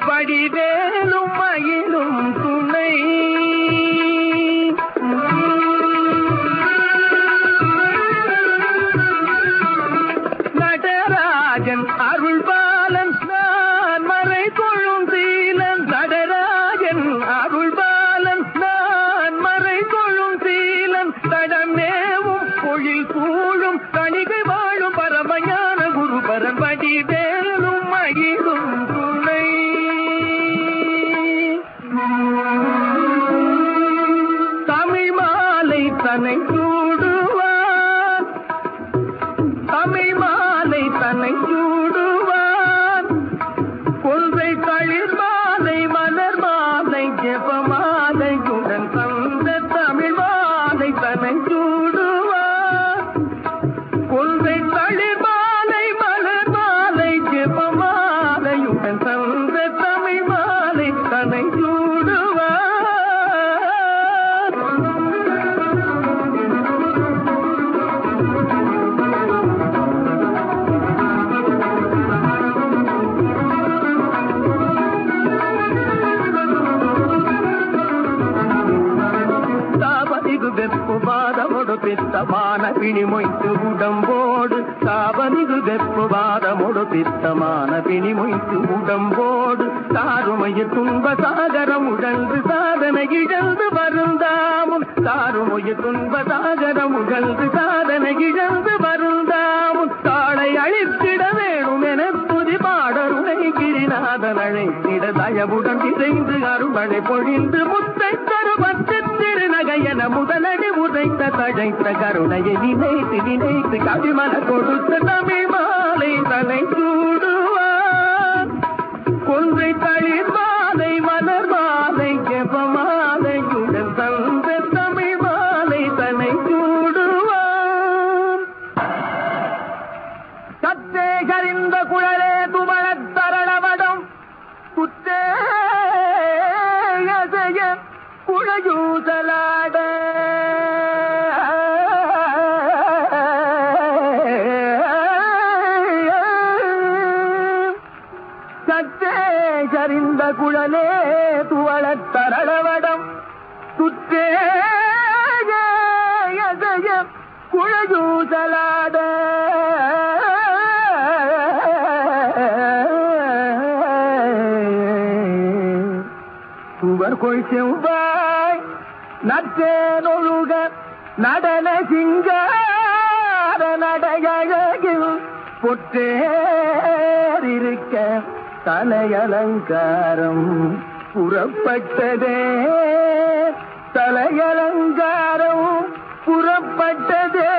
வடிவேலும் மயிலும் துணை நடராஜன் அருள்பாலன் நான் மறை கொள்ளும் சீலன் நடராஜன் அருள்பாலன் நான் மறை கொள்ளும் சீலன் தடமேவும் பொழில் கூழும் கணிகை வாழும் பரமஞான குருபரன் வடிவேலும் மகிழும் துணை தமிழ் மாலை தன்னை சூடுவான் தமிழ் மாலை தன்னை சூடுவான் கொன்றை தளிர் மாலை மலர் மாலை ஜெப மாலையுடன் தந்த தமிழ் மாலை தன்னை சூடுவான் கொன்றை தளிர் மாலை மலர் மாலை ஜெப மாலையுடன் தந்த தமிழ் மாலை தன்னை சூடுவான் வெப்புவாதமொடு பித்தமான பிணி மொய்த்து உடம்போடு சாவனிகு வெப்புவாதமொடு பித்தமான பிணி மொய்த்து உடம்போடு தாருமைய துன்ப சாகரம் உழன்று சாதனை இழந்து வருந்தாமும் தாருமைய துன்ப சாகரம் உழன்று சாதனை இழந்து வருந்தாமும் தாளை அழித்திட வேணும் என துதி பாடருணை கிரிநாதன் அழைத்திட தயவுடன் இசைந்து அருமழை பொழிந்து முத்தை தருமத்து திருநகையன முதலடி உதைத்த தழைத்த கருணையை நினைத்து நினைத்து கவிமன கொடுத்த தமிழ் மாலை தலை சூடுவான் கொன்றை தளிர் மாலை மலர் மாலை ஜெப மாலையுடன் தந்த தமிழ் மாலை தலை சூடுவான் சத்தே கரிந்த குழலே துமழத் தரணவடம் குத்தே குழயூசலாட சத்தே சரிந்த குழலே துவளத் தரளவடம் துத்தே குழயூசலாட சுவர்கொள் செவ்வாய் நற்றேனொழுக நடன சிங்கார நடையழகில் பொற்றேறிருக்க தலையலங்காரம் புறப்பட்டதே தலையலங்காரம் புறப்பட்டதே